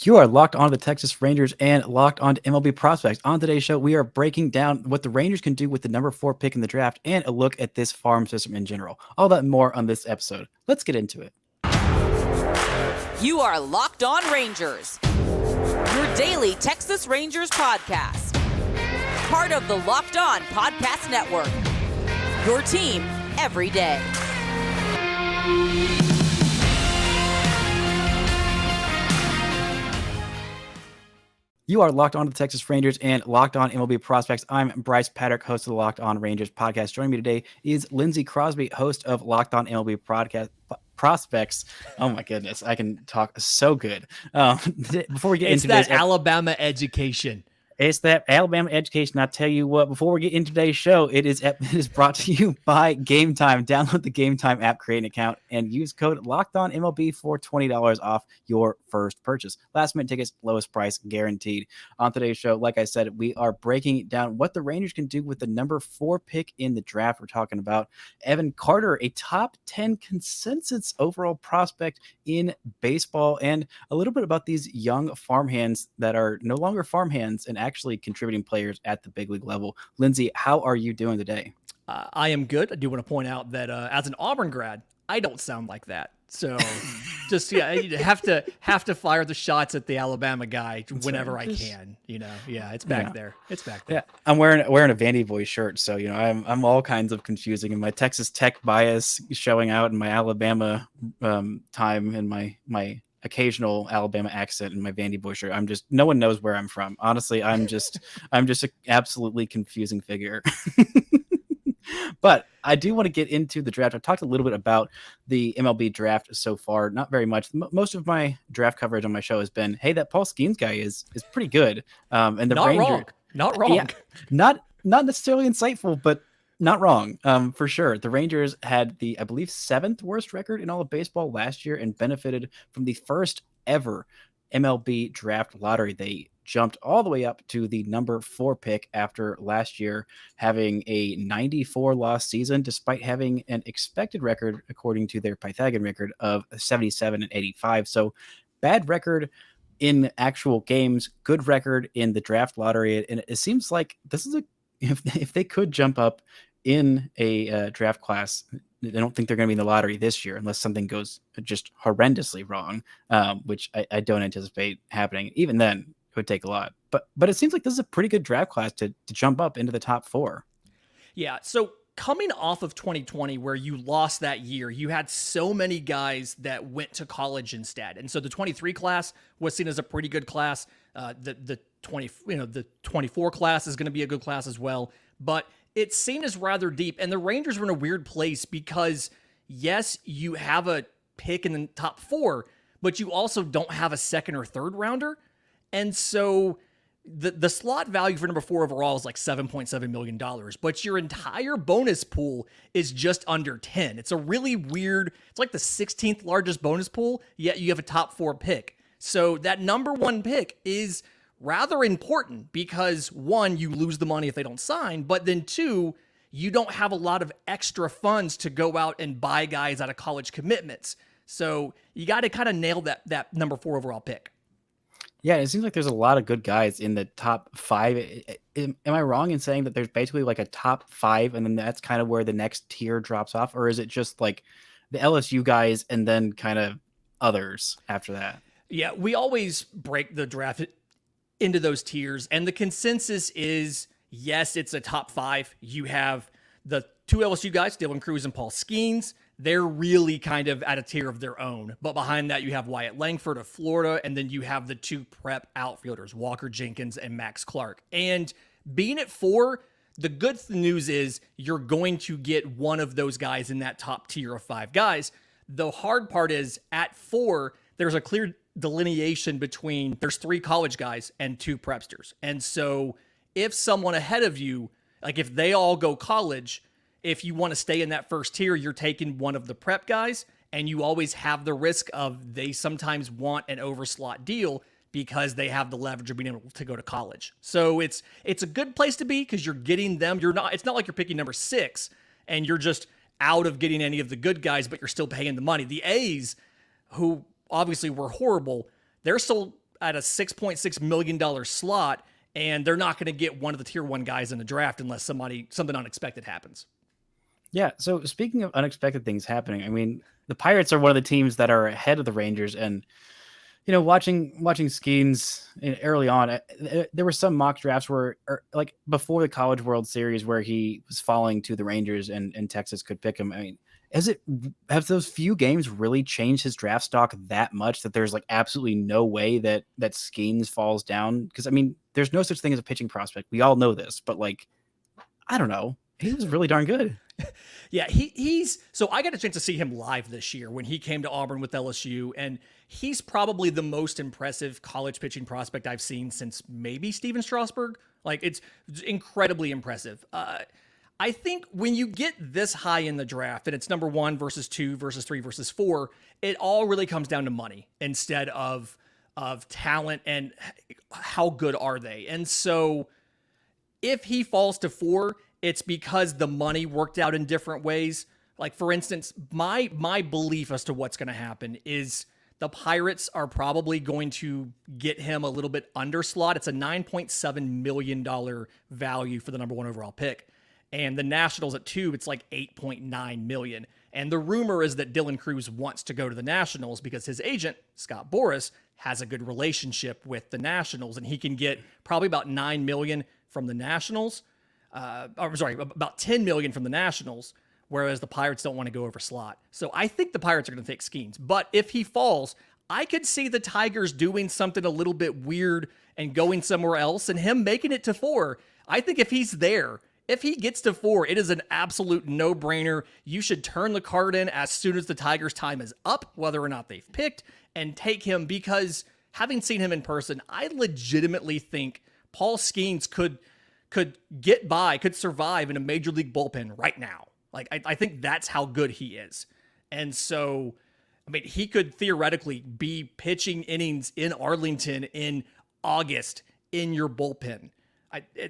You are locked on to the Texas Rangers and locked on to MLB prospects. On today's show, we are breaking down what the Rangers can do with the number 4 pick in the draft and a look at this farm system in general. All that and more on this episode. Let's get into it. You are Locked On Rangers, your daily Texas Rangers podcast. Part of the Locked On Podcast Network, your team every day. You are locked on to the Texas Rangers and locked on MLB prospects. I'm Bryce Patrick, host of the Locked On Rangers podcast. Joining me today is Lindsey Crosby, host of Locked On MLB prospects. Oh my goodness, I can talk so good. Before we get into that Alabama education. It's that Alabama education. I tell you what, before we get into today's show, it is brought to you by Game Time. Download the Game Time app, create an account, and use code LOCKEDONMLB for $20 off your first purchase. Last minute tickets, lowest price guaranteed. On today's show, like I said, we are breaking down what the Rangers can do with the number 4 pick in the draft. We're talking about Evan Carter, a top 10 consensus overall prospect in baseball, and a little bit about these young farmhands that are no longer farmhands and actually contributing players at the big league level. Lindsey, how are you doing today? I am good. I do want to point out that as an Auburn grad, I don't sound like that. So just, you have to fire the shots at the Alabama guy whenever I can, it's back there. It's back there. Yeah. I'm wearing a Vandy Boy shirt. So, I'm all kinds of confusing, and my Texas Tech bias showing out in my Alabama time and my occasional Alabama accent in my Vandy Boy shirt. No one knows where I'm from. Honestly, I'm just an absolutely confusing figure. But I do want to get into the draft. I've talked a little bit about the MLB draft so far, not very much. Most of my draft coverage on my show has been, hey, that Paul Skenes guy is pretty good. And the Not wrong. Yeah, not necessarily insightful, but not wrong, for sure. The Rangers had the, I believe, 7th worst record in all of baseball last year and benefited from the first ever MLB draft lottery. They jumped all the way up to the number 4 pick after last year having a 94 loss season, despite having an expected record, according to their Pythagorean record, of 77 and 85. So bad record in actual games, good record in the draft lottery. And it seems like this is if they could jump up in a draft class, I don't think they're going to be in the lottery this year unless something goes just horrendously wrong, which I don't anticipate happening. Even then, it would take a lot. But it seems like this is a pretty good draft class to jump up into the top 4. Yeah, so coming off of 2020, where you lost that year, you had so many guys that went to college instead. And so the 23 class was seen as a pretty good class. The 24 class is going to be a good class as well. But it's seen as rather deep. And the Rangers were in a weird place because, yes, you have a pick in the top 4, but you also don't have a second or third rounder. And so the slot value for number 4 overall is like $7.7 million, but your entire bonus pool is just under 10. It's a really weird, it's like the 16th largest bonus pool, yet you have a top 4 pick. So that number 1 pick is rather important because 1, you lose the money if they don't sign, but then 2, you don't have a lot of extra funds to go out and buy guys out of college commitments. So you got to kind of nail that number 4 overall pick. Yeah, it seems like there's a lot of good guys in the top 5. Am I wrong in saying that there's basically like a top 5 and then that's kind of where the next tier drops off? Or is it just like the LSU guys and then kind of others after that? Yeah, we always break the draft into those tiers. And the consensus is, yes, it's a top 5. You have the 2 LSU guys, Dylan Cruz and Paul Skenes. They're really kind of at a tier of their own. But behind that, you have Wyatt Langford of Florida, and then you have the 2 prep outfielders, Walker Jenkins and Max Clark. And being at 4, the good news is you're going to get one of those guys in that top tier of 5 guys. The hard part is at 4, there's a clear delineation between there's 3 college guys and 2 prepsters. And so if someone ahead of you, like if they all go college, if you want to stay in that first tier, you're taking one of the prep guys, and you always have the risk of they sometimes want an overslot deal because they have the leverage of being able to go to college. So it's a good place to be because you're getting them. It's not like you're picking number 6 and you're just out of getting any of the good guys, but you're still paying the money. The A's, who obviously were horrible, they're still at a $6.6 million slot, and they're not going to get one of the tier 1 guys in the draft unless something unexpected happens. Yeah. So speaking of unexpected things happening, I mean, the Pirates are one of the teams that are ahead of the Rangers, and watching Skenes early on, there were some mock drafts where, like before the College World Series, where he was falling to the Rangers and Texas could pick him. I mean, have those few games really changed his draft stock that much that there's like absolutely no way that Skenes falls down? Because I mean, there's no such thing as a pitching prospect. We all know this, but like, I don't know. He was really darn good. Yeah, he's so I got a chance to see him live this year when he came to Auburn with LSU, and he's probably the most impressive college pitching prospect I've seen since maybe Steven Strasburg. Like, it's incredibly impressive. I think when you get this high in the draft and it's number 1 versus 2 versus 3 versus 4, it all really comes down to money instead of talent and how good are they. And so if he falls to 4, it's because the money worked out in different ways. Like, for instance, my belief as to what's going to happen is the Pirates are probably going to get him a little bit under slot. It's a $9.7 million value for the number 1 overall pick. And the Nationals at 2, it's like $8.9 million. And the rumor is that Dylan Cruz wants to go to the Nationals because his agent, Scott Boras, has a good relationship with the Nationals, and he can get probably about $9 million from the Nationals. About $10 million from the Nationals, whereas the Pirates don't want to go over slot. So I think the Pirates are going to take Skenes. But if he falls, I could see the Tigers doing something a little bit weird and going somewhere else and him making it to 4. I think if he's there, if he gets to 4, it is an absolute no-brainer. You should turn the card in as soon as the Tigers' time is up, whether or not they've picked, and take him, because having seen him in person, I legitimately think Paul Skenes could survive in a major league bullpen right now. Like, I think that's how good he is. And so, I mean, he could theoretically be pitching innings in Arlington in August in your bullpen.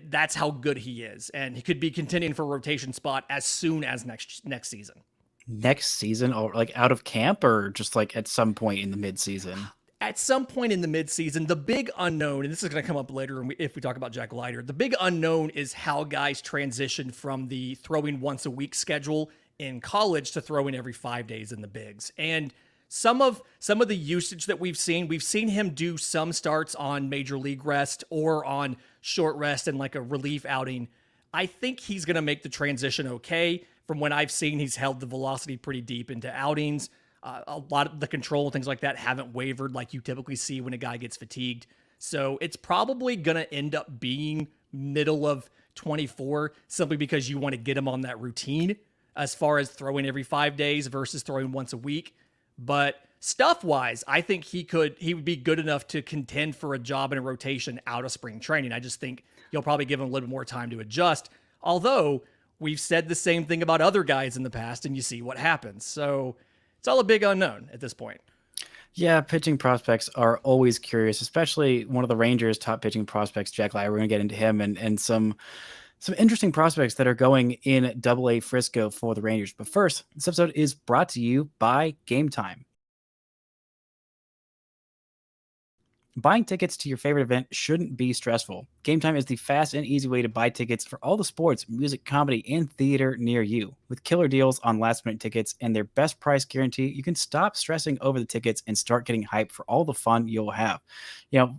That's how good he is. And he could be contending for a rotation spot as soon as next season. Next season, or like out of camp, or just like at some point in the midseason? At some point in the midseason, the big unknown, and this is going to come up later if we talk about Jack Leiter, the big unknown is how guys transition from the throwing once a week schedule in college to throwing every 5 days in the bigs. And some of the usage that we've seen him do some starts on major league rest or on short rest and like a relief outing. I think he's going to make the transition okay. From when I've seen, he's held the velocity pretty deep into outings. A lot of the control and things like that haven't wavered like you typically see when a guy gets fatigued. So it's probably going to end up being middle of 24, simply because you want to get him on that routine as far as throwing every 5 days versus throwing once a week. But stuff-wise, I think he would be good enough to contend for a job in a rotation out of spring training. I just think you'll probably give him a little bit more time to adjust. Although we've said the same thing about other guys in the past, and you see what happens. So it's all a big unknown at this point. Yeah, pitching prospects are always curious, especially one of the Rangers' top pitching prospects, Jack Leiter. We're going to get into him and some interesting prospects that are going in Double-A Frisco for the Rangers. But first, this episode is brought to you by Game Time. Buying tickets to your favorite event shouldn't be stressful. Game Time is the fast and easy way to buy tickets for all the sports, music, comedy, and theater near you. With killer deals on last-minute tickets and their best price guarantee, you can stop stressing over the tickets and start getting hyped for all the fun you'll have.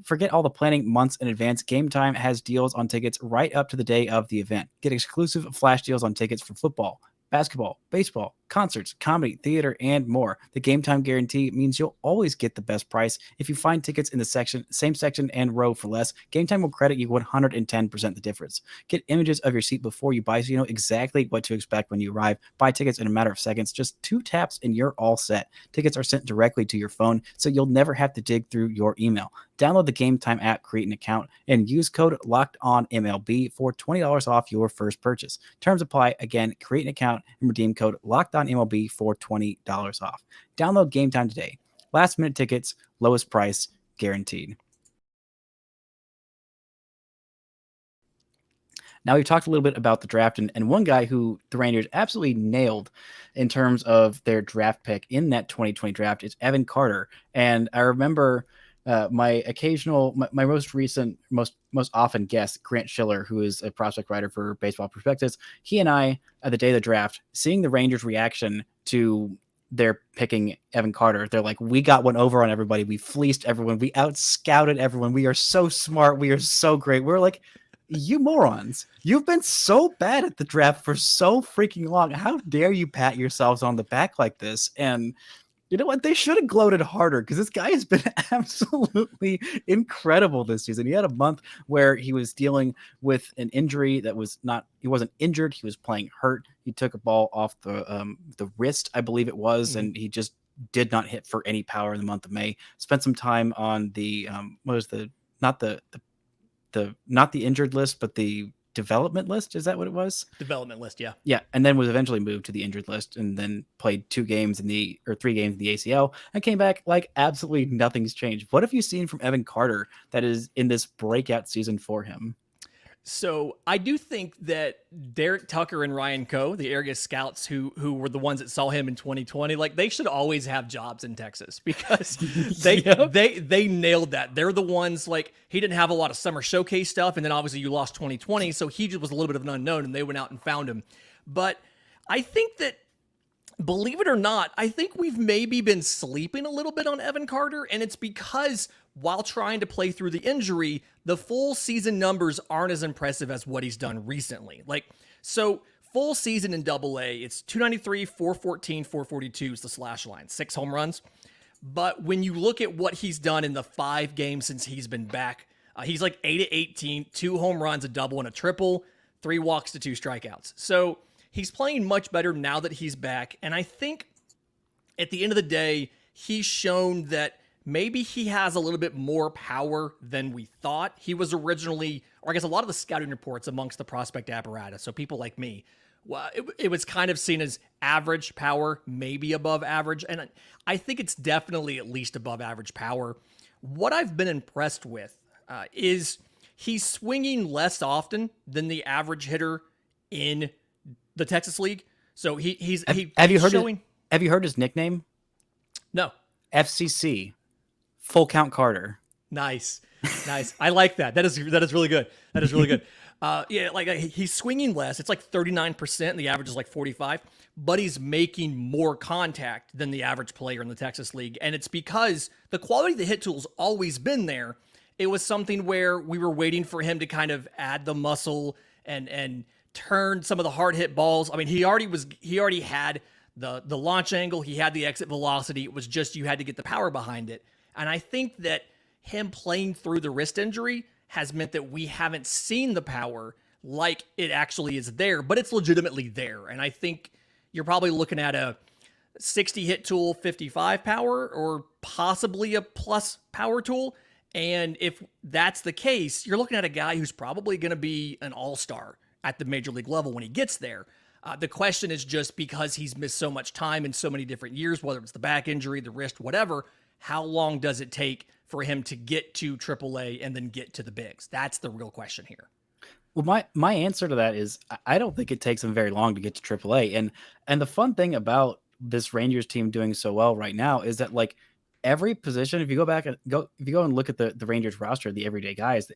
Forget all the planning months in advance. Game Time has deals on tickets right up to the day of the event. Get exclusive flash deals on tickets for football, basketball, baseball, concerts, comedy, theater, and more. The Game Time guarantee means you'll always get the best price. If you find tickets in the same section and row for less, Game Time will credit you 110% the difference. Get images of your seat before you buy so you know exactly what to expect when you arrive. Buy tickets in a matter of seconds, just 2 taps and you're all set. Tickets are sent directly to your phone, so you'll never have to dig through your email. Download the Game Time app, create an account, and use code LOCKEDONMLB for $20 off your first purchase. Terms apply. Again, create an account and redeem code LOCKEDONMLB for $20 off. Download Game Time today. Last minute tickets, lowest price guaranteed. Now, we've talked a little bit about the draft, and one guy who the Rangers absolutely nailed in terms of their draft pick in that 2020 draft is Evan Carter. And I remember My most recent, most often guest, Grant Schiller, who is a prospect writer for Baseball Prospectus, he and I, at the day of the draft, seeing the Rangers' reaction to their picking Evan Carter, they're like, we got one over on everybody. We fleeced everyone. We out-scouted everyone. We are so smart. We are so great. We're like, you morons. You've been so bad at the draft for so freaking long. How dare you pat yourselves on the back like this? And you know what? They should have gloated harder because this guy has been absolutely incredible this season. He had a month where he was dealing with an injury that was not, he wasn't injured. He was playing hurt. He took a ball off the wrist, I believe it was, and he just did not hit for any power in the month of May. Spent some time on the, not the injured list, but the development list. Is that what it was? Development list. Yeah. Yeah. And then was eventually moved to the injured list and then played 3 games in the ACL and came back like absolutely nothing's changed. What have you seen from Evan Carter that is in this breakout season for him? So I do think that Derek Tucker and Ryan Coe, the area scouts who were the ones that saw him in 2020, like they should always have jobs in Texas because they nailed that. They're the ones, like, he didn't have a lot of summer showcase stuff, and then obviously you lost 2020, so he just was a little bit of an unknown, and they went out and found him. But I think that, believe it or not, I think we've maybe been sleeping a little bit on Evan Carter, and it's because while trying to play through the injury, the full season numbers aren't as impressive as what he's done recently. Like, so full season in AA, it's 293, 414, 442 is the slash line, 6 home runs. But when you look at what he's done in the 5 games since he's been back, he's like 8-18, 2 home runs, a double and a triple, 3 walks to 2 strikeouts. So he's playing much better now that he's back. And I think at the end of the day, he's shown that maybe he has a little bit more power than we thought. He was originally, or I guess a lot of the scouting reports amongst the prospect apparatus, so people like me, well, it was kind of seen as average power, maybe above average. And I think it's definitely at least above average power. What I've been impressed with is he's swinging less often than the average hitter in the Texas League. So have you heard his nickname? No. FCC. Full count Carter. Nice. I like that. That is really good. That is really good. Yeah, like he's swinging less. It's like 39%, and the average is like 45. But he's making more contact than the average player in the Texas League, and it's because the quality of the hit tool's always been there. It was something where we were waiting for him to kind of add the muscle and turn some of the hard hit balls. I mean, he already had the launch angle. He had the exit velocity. It was just you had to get the power behind it. And I think that him playing through the wrist injury has meant that we haven't seen the power like it actually is there, but it's legitimately there. And I think you're probably looking at a 60 hit tool, 55 power, or possibly a plus power tool. And if that's the case, you're looking at a guy who's probably going to be an all-star at the major league level when he gets there. The question is just because he's missed so much time in so many different years, whether it's the back injury, the wrist, whatever, how long does it take for him to get to AAA and then get to the bigs? That's the real question here. Well, my answer to that is I don't think it takes him very long to get to AAA. And the fun thing about this Rangers team doing so well right now is that, like, every position, if you go and look at the Rangers roster, the everyday guys,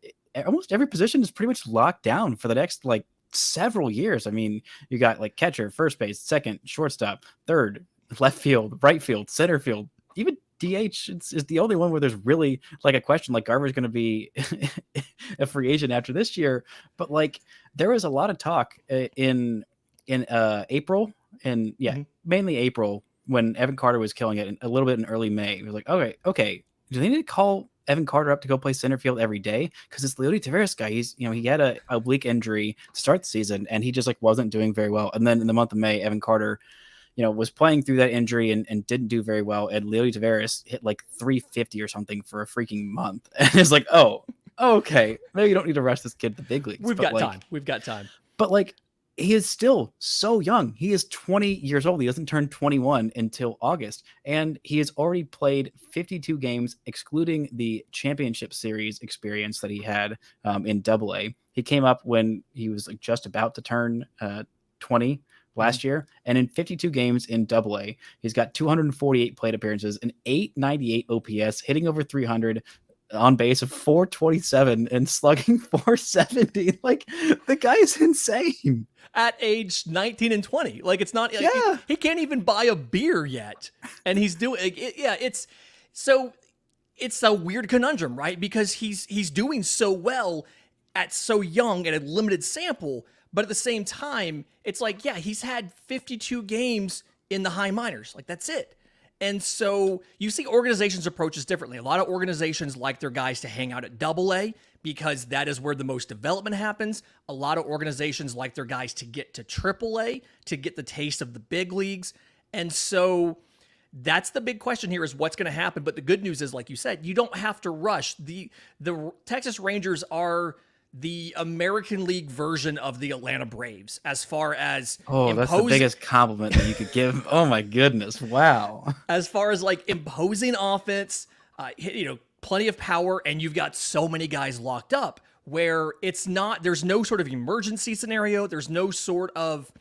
almost every position is pretty much locked down for the next like several years. I mean, you got like catcher, first base, second, shortstop, third, left field, right field, center field, even DH is the only one where there's really like a question, like Garver's going to be a free agent after this year. But like there was a lot of talk in April and mainly April when Evan Carter was killing it, and a little bit in early May. It was like, okay, do they need to call Evan Carter up to go play center field every day? Because this Leody Taveras guy, he had a oblique injury to start the season, and he just like wasn't doing very well. And then in the month of May, Evan Carter, was playing through that injury and didn't do very well. And Leody Taveras hit like 350 or something for a freaking month. And it's like, oh, okay, maybe you don't need to rush this kid to the big leagues. We've got time. But like, he is still so young. He is 20 years old. He doesn't turn 21 until August. And he has already played 52 games, excluding the championship series experience that he had in AA. He came up when he was like just about to turn 20, last year. And in 52 games in AA, he's got 248 plate appearances, an 898 OPS, hitting over 300, on base of 427 and slugging 470. Like, the guy is insane at age 19 and 20. Like, it's not, yeah. he can't even buy a beer yet. And he's doing it. Yeah. It's a weird conundrum, right? Because he's doing so well at so young at a limited sample. But at the same time, it's like, yeah, he's had 52 games in the high minors. Like, that's it. And so you see organizations approach this differently. A lot of organizations like their guys to hang out at AA because that is where the most development happens. A lot of organizations like their guys to get to AAA, to get the taste of the big leagues. And so that's the big question here, is what's going to happen. But the good news is, like you said, you don't have to rush. The Texas Rangers are the American League version of the Atlanta Braves as far as that's the biggest compliment that you could give. Oh my goodness. Wow. As far as like imposing offense, plenty of power, and you've got so many guys locked up where there's no sort of emergency scenario. There's no sort of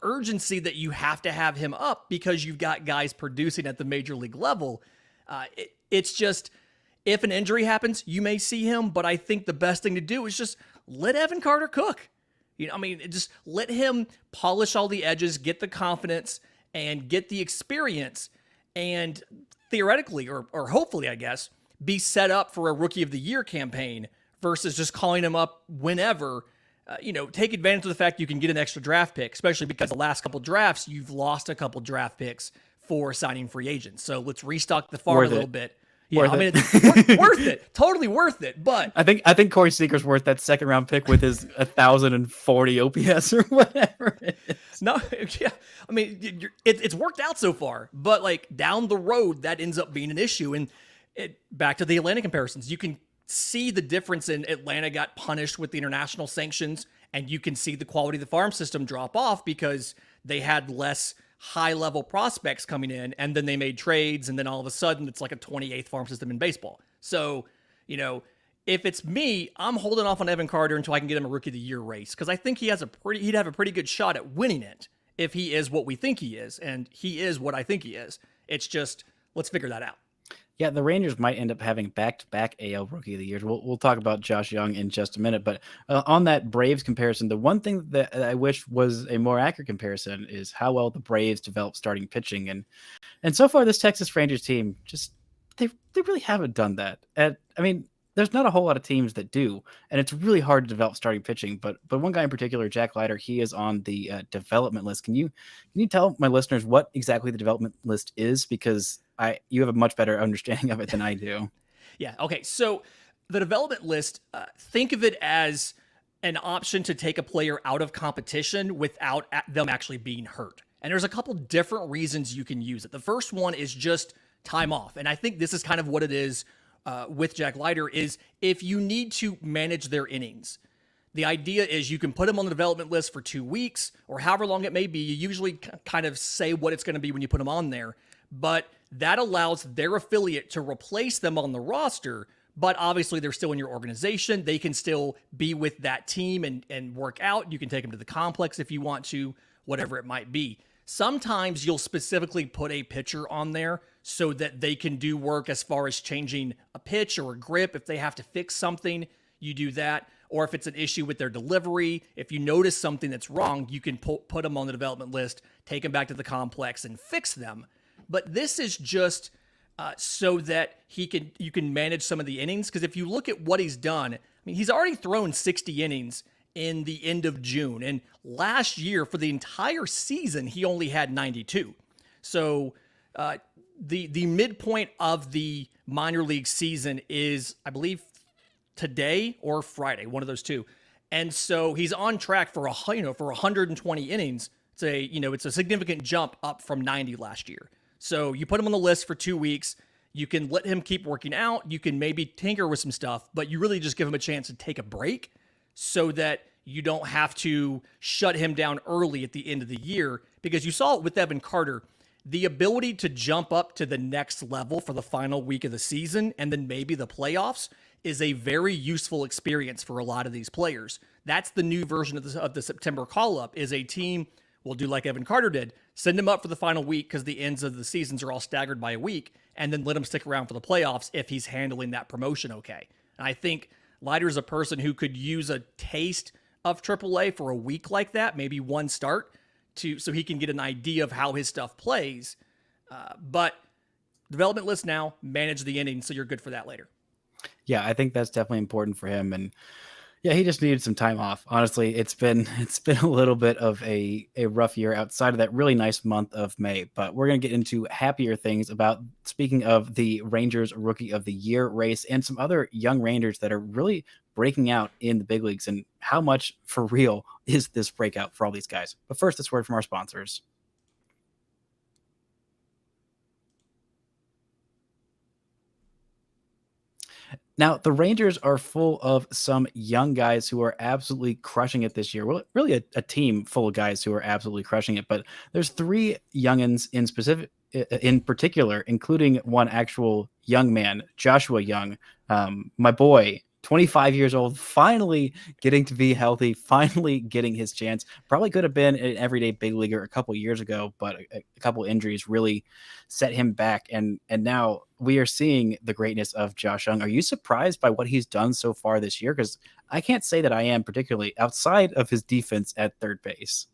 urgency that you have to have him up because you've got guys producing at the major league level. It's just, if an injury happens, you may see him, but I think the best thing to do is just let Evan Carter cook. Just let him polish all the edges, get the confidence, and get the experience, and theoretically, or hopefully, I guess, be set up for a Rookie of the Year campaign versus just calling him up whenever. Take advantage of the fact you can get an extra draft pick, especially because the last couple drafts, you've lost a couple draft picks for signing free agents. So let's restock the farm a little bit. Yeah, it's worth it. Totally worth it. But I think Corey Seager's worth that second round pick with his 1,040 OPS or whatever it is. No, yeah. It's worked out so far, but like down the road, that ends up being an issue. And back to the Atlanta comparisons, you can see the difference in Atlanta got punished with the international sanctions, and you can see the quality of the farm system drop off because they had less high-level prospects coming in, and then they made trades, and then all of a sudden it's like a 28th farm system in baseball. So, if it's me, I'm holding off on Evan Carter until I can get him a Rookie of the Year race, because I think he'd have a pretty good shot at winning it if he is what we think he is, and he is what I think he is. It's just, let's figure that out. Yeah, the Rangers might end up having back-to-back AL Rookie of the Years. We'll talk about Josh Jung in just a minute, but on that Braves comparison, the one thing that I wish was a more accurate comparison is how well the Braves develop starting pitching, and so far this Texas Rangers team just they really haven't done that. There's not a whole lot of teams that do, and it's really hard to develop starting pitching. But one guy in particular, Jack Leiter, he is on the development list. Can you tell my listeners what exactly the development list is? Because you have a much better understanding of it than I do. Yeah. Okay. So the development list, think of it as an option to take a player out of competition without them actually being hurt. And there's a couple different reasons you can use it. The first one is just time off, and I think this is kind of what it is. With Jack Leiter, is if you need to manage their innings. The idea is you can put them on the development list for 2 weeks or however long it may be. You usually kind of say what it's going to be when you put them on there, but that allows their affiliate to replace them on the roster. But obviously they're still in your organization. They can still be with that team and work out. You can take them to the complex if you want to, whatever it might be. Sometimes you'll specifically put a pitcher on there so that they can do work as far as changing a pitch or a grip. If they have to fix something, you do that. Or if it's an issue with their delivery, if you notice something that's wrong, you can put them on the development list, take them back to the complex and fix them. But this is just so that you can manage some of the innings. Because if you look at what he's done, he's already thrown 60 innings in the end of June. And last year, for the entire season, he only had 92. So the midpoint of the minor league season is, I believe, today or Friday, one of those two. And so he's on track for 120 innings. It's a significant jump up from 90 last year. So you put him on the list for 2 weeks. You can let him keep working out. You can maybe tinker with some stuff, but you really just give him a chance to take a break so that you don't have to shut him down early at the end of the year. Because you saw it with Evan Carter, the ability to jump up to the next level for the final week of the season and then maybe the playoffs is a very useful experience for a lot of these players. That's the new version of the September call-up, is a team we'll do like Evan Carter did, send him up for the final week because the ends of the seasons are all staggered by a week, and then let him stick around for the playoffs if he's handling that promotion okay. And I think Leiter is a person who could use a taste of AAA for a week like that, maybe one start, so he can get an idea of how his stuff plays. But development list now, manage the inning, so you're good for that later. Yeah, I think that's definitely important for him. And yeah, he just needed some time off. Honestly, it's been a little bit of a rough year outside of that really nice month of May. But we're gonna get into happier things about speaking of the Rangers Rookie of the Year race and some other young Rangers that are really breaking out in the big leagues, and how much for real is this breakout for all these guys. But first, this word from our sponsors. Now, the Rangers are full of some young guys who are absolutely crushing it this year. Well, really a team full of guys who are absolutely crushing it. But there's three youngins in particular, including one actual young man, Joshua Jung, my boy, 25 years old, finally getting to be healthy, finally getting his chance. Probably could have been an everyday big leaguer a couple years ago, but a couple injuries really set him back. And now we are seeing the greatness of Josh Jung. Are you surprised by what he's done so far this year? Because I can't say that I am, particularly outside of his defense at third base.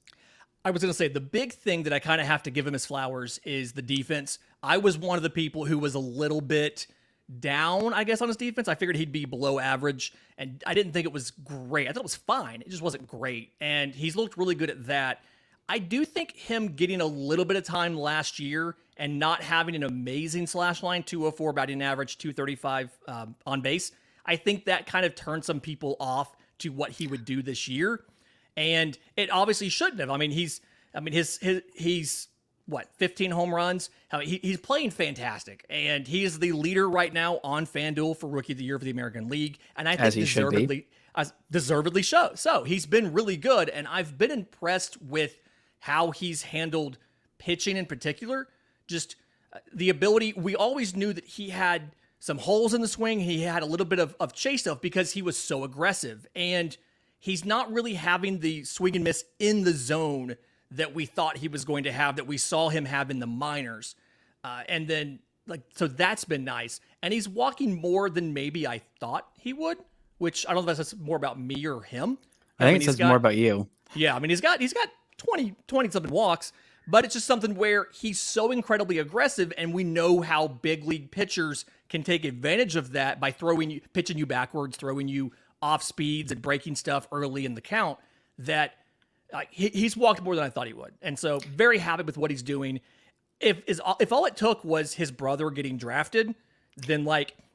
I was going to say the big thing that I kind of have to give him his flowers is the defense. I was one of the people who was a little bit down, I guess, on his defense. I figured he'd be below average, and I didn't think it was great. I thought it was fine. It just wasn't great, and he's looked really good at that. I do think him getting a little bit of time last year and not having an amazing slash line, 204 batting average, 235 on base, I think that kind of turned some people off to what he would do this year, and it obviously shouldn't have. I mean, he's what, 15 home runs? He's playing fantastic, and he is the leader right now on FanDuel for Rookie of the Year for the American League, and I think deservedly so. He's been really good, and I've been impressed with how he's handled pitching in particular. Just the ability. We always knew that he had some holes in the swing. He had a little bit of chase stuff because he was so aggressive, and he's not really having the swing and miss in the zone that we thought he was going to have, that we saw him have in the minors. And then, so that's been nice. And he's walking more than maybe I thought he would, which I don't know if that's more about me or him. I think it says more about you. Yeah, I mean, he's got 20 something walks, but it's just something where he's so incredibly aggressive, and we know how big league pitchers can take advantage of that by pitching you backwards, throwing you off speeds and breaking stuff early in the count, that he's walked more than I thought he would. And so very happy with what he's doing. If all it took was his brother getting drafted, then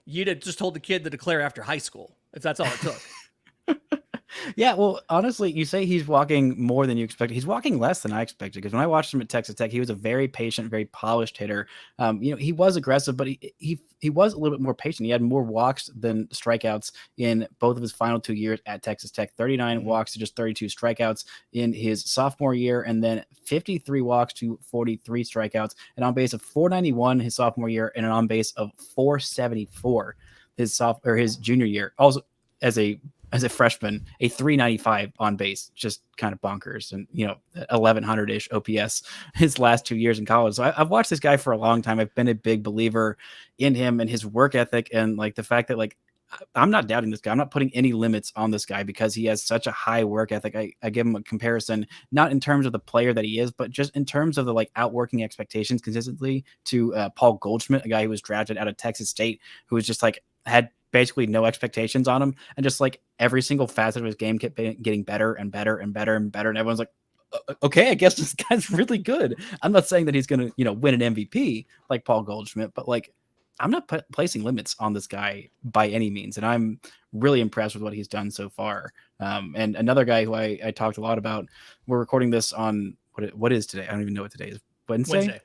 you'd have just told the kid to declare after high school, if that's all it took. Yeah, well, honestly, you say he's walking more than you expected. He's walking less than I expected, because when I watched him at Texas Tech, he was a very patient, very polished hitter. He was aggressive, but he was a little bit more patient. He had more walks than strikeouts in both of his final 2 years at Texas Tech. 39 walks to just 32 strikeouts in his sophomore year, and then 53 walks to 43 strikeouts, and on base of 491 his sophomore year, and an on base of 474 his junior year. Also, as a freshman, a 395 on base, just kind of bonkers. And, 1100-ish OPS his last 2 years in college. So I've watched this guy for a long time. I've been a big believer in him and his work ethic, and the fact that I'm not doubting this guy. I'm not putting any limits on this guy because he has such a high work ethic. I give him a comparison, not in terms of the player that he is, but just in terms of the outworking expectations consistently to Paul Goldschmidt, a guy who was drafted out of Texas State, who was just had basically no expectations on him, and just every single facet of his game kept getting better and better and better and better, and everyone's like, okay, I guess this guy's really good. I'm not saying that he's gonna win an MVP like Paul Goldschmidt, but I'm not placing limits on this guy by any means, and I'm really impressed with what he's done so far. And another guy who I talked a lot about, we're recording this on what is today? I don't even know what today is. Wednesday.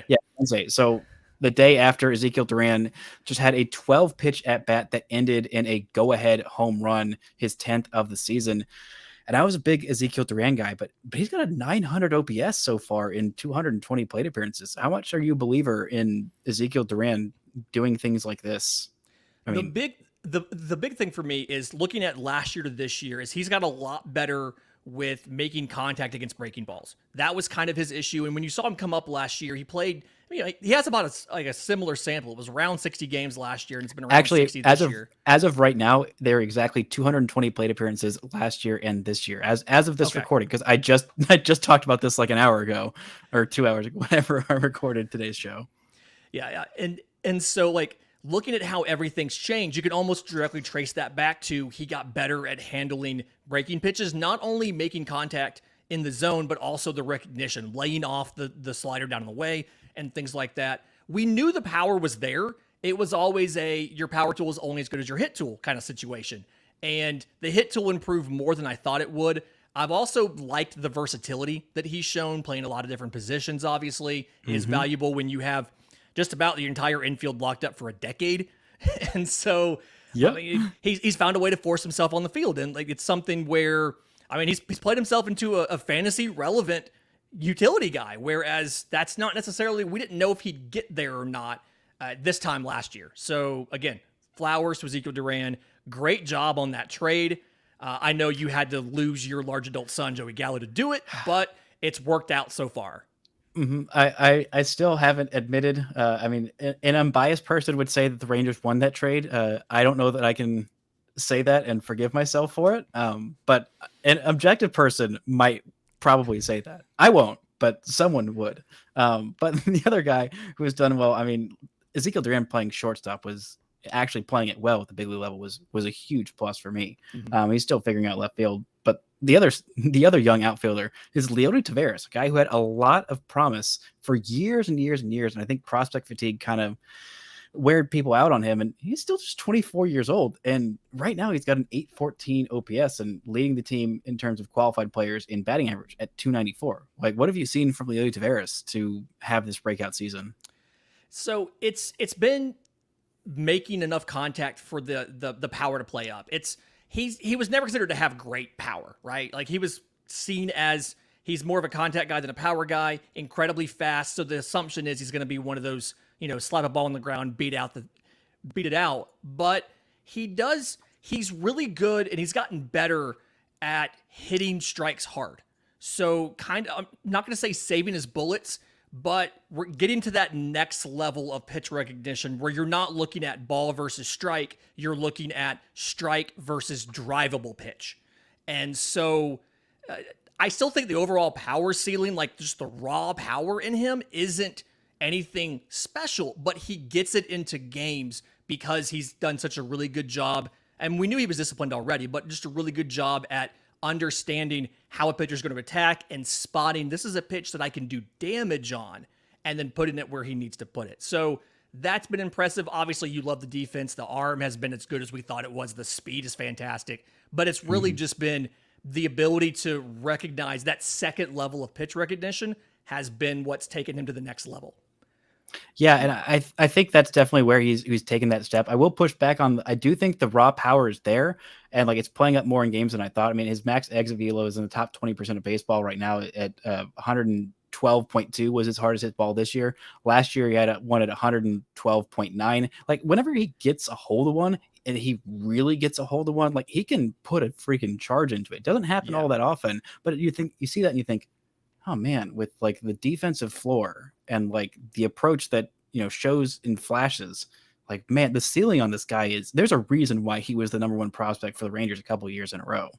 Yeah, Wednesday. So the day after Ezekiel Duran just had a 12 pitch at bat that ended in a go ahead home run, his 10th of the season. And I was a big Ezekiel Duran guy, but he's got a 900 OPS so far in 220 plate appearances. How much are you a believer in Ezekiel Duran doing things like this? The big thing for me is looking at last year to this year is he's got a lot better with making contact against breaking balls. That was kind of his issue. And when you saw him come up last year, he played, he has about a similar sample. It was around 60 games last year, and it's been around 60 this year. As of right now, there are exactly 220 plate appearances last year and this year, as of this recording, because I just talked about this like an hour ago or 2 hours ago, whenever I recorded today's show. Yeah. And so, like, looking at how everything's changed, you can almost directly trace that back to he got better at handling breaking pitches, not only making contact in the zone, but also the recognition, laying off the slider down in the way and things like that. We knew the power was there. It was always your power tool is only as good as your hit tool kind of situation. And the hit tool improved more than I thought it would. I've also liked the versatility that he's shown, playing a lot of different positions, obviously, is valuable when you have just about the entire infield locked up for a decade. And so I mean, he's found a way to force himself on the field. And like, it's something where, I mean, he's played himself into a fantasy relevant utility guy, whereas that's not necessarily, we didn't know if he'd get there or not this time last year. So again, flowers to Ezekiel Duran. Great job on that trade. I know you had to lose your large adult son, Joey Gallo, to do it, but it's worked out so far. I still haven't admitted. I mean, an unbiased person would say that the Rangers won that trade. I don't know that I can say that and forgive myself for it. But an objective person might probably say that. I won't, but someone would. But the other guy who has done well, I mean, Ezekiel Duran playing shortstop was actually playing it well at the big league level was a huge plus for me. He's still figuring out left field, but the other young outfielder is Leody Taveras, a guy who had a lot of promise for years and years and years. And I think prospect fatigue kind of weared people out on him. And he's still just 24 years old. And right now he's got an 814 OPS and leading the team in terms of qualified players in batting average at 294. Like, what have you seen from Leody Taveras to have this breakout season? So it's been making enough contact for the power to play up. He was never considered to have great power, right? Like, he was seen as he's more of a contact guy than a power guy, incredibly fast. So the assumption is he's going to be one of those, slap a ball on the ground, beat it out. But he's really good, and he's gotten better at hitting strikes hard. So kind of, I'm not going to say saving his bullets, but we're getting to that next level of pitch recognition where you're not looking at ball versus strike, you're looking at strike versus drivable pitch. And so I still think the overall power ceiling, like just the raw power in him, isn't anything special, but he gets it into games because he's done such a really good job. And we knew he was disciplined already, but just a really good job at understanding how a pitcher's going to attack and spotting, this is a pitch that I can do damage on, and then putting it where he needs to put it. So that's been impressive. Obviously, you love the defense. The arm has been as good as we thought it was. The speed is fantastic. But it's really just been the ability to recognize that second level of pitch recognition has been what's taken him to the next level. Yeah, and I think that's definitely where he's taken that step. I will push back on. I do think the raw power is there, and like it's playing up more in games than I thought. I mean, his max exit velo is in the top 20% of baseball right now at 112.2 was his hardest hit ball this year. Last year he had one at 112.9. Like, whenever he gets a hold of one, and he really gets a hold of one, like, he can put a freaking charge into it. Doesn't happen all that often, but you see that and you think, oh man, with like the defensive floor and like the approach that, shows in flashes, like, man, the ceiling on this guy there's a reason why he was the number one prospect for the Rangers a couple of years in a row.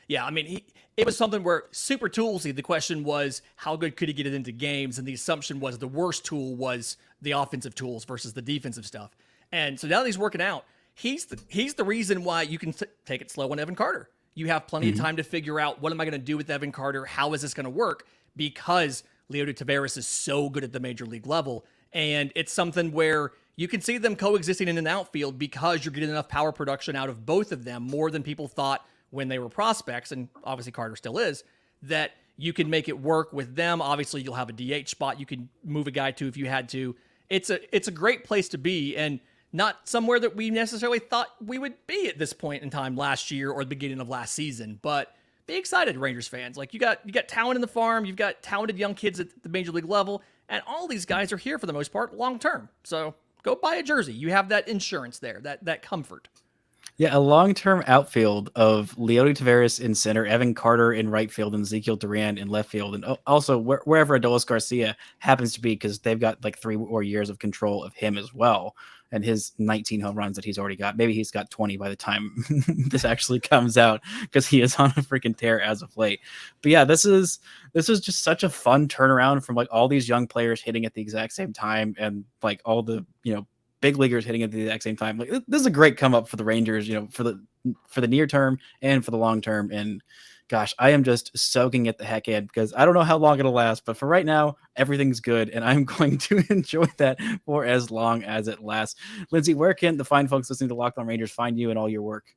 Yeah. I mean, it was something where super toolsy. The question was, how good could he get it into games? And the assumption was the worst tool was the offensive tools versus the defensive stuff. And so now that he's working out, he's the reason why you can take it slow on Evan Carter. You have plenty of time to figure out, what am I going to do with Evan Carter? How is this going to work? Because Leody Taveras is so good at the major league level. And it's something where you can see them coexisting in an outfield because you're getting enough power production out of both of them, more than people thought when they were prospects. And obviously Carter still is, that you can make it work with them. Obviously you'll have a DH spot you can move a guy to if you had to. It's a great place to be, and not somewhere that we necessarily thought we would be at this point in time last year or the beginning of last season. But be excited, Rangers fans. Like, you got talent in the farm, you've got talented young kids at the major league level, and all these guys are here for the most part long term. So go buy a jersey. You have that insurance there, that comfort. Yeah, a long-term outfield of Leody Taveras in center, Evan Carter in right field, and Ezekiel Duran in left field, and also wherever Adolis Garcia happens to be, because they've got like 3 more years of control of him as well, and his 19 home runs that he's already got. Maybe he's got 20 by the time this actually comes out, because he is on a freaking tear as of late. But yeah, this is just such a fun turnaround from like all these young players hitting at the exact same time, and like all the big leaguers hitting at the exact same time. Like, this is a great come up for the Rangers, for the near term and for the long term. And gosh, I am just soaking it the heck in, because I don't know how long it'll last, but for right now, everything's good, and I'm going to enjoy that for as long as it lasts. Lindsay, where can the fine folks listening to Locked On Rangers find you and all your work?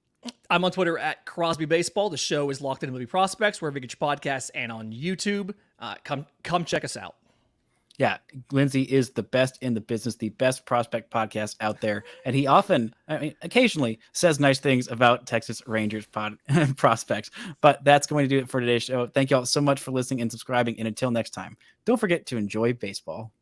I'm on Twitter at Crosby Baseball. The show is Locked In MLB Prospects, wherever you get your podcasts, and on YouTube. Come check us out. Yeah, Lindsay is the best in the business, the best prospect podcast out there. And he occasionally says nice things about Texas Rangers prospects. But that's going to do it for today's show. Thank you all so much for listening and subscribing. And until next time, don't forget to enjoy baseball.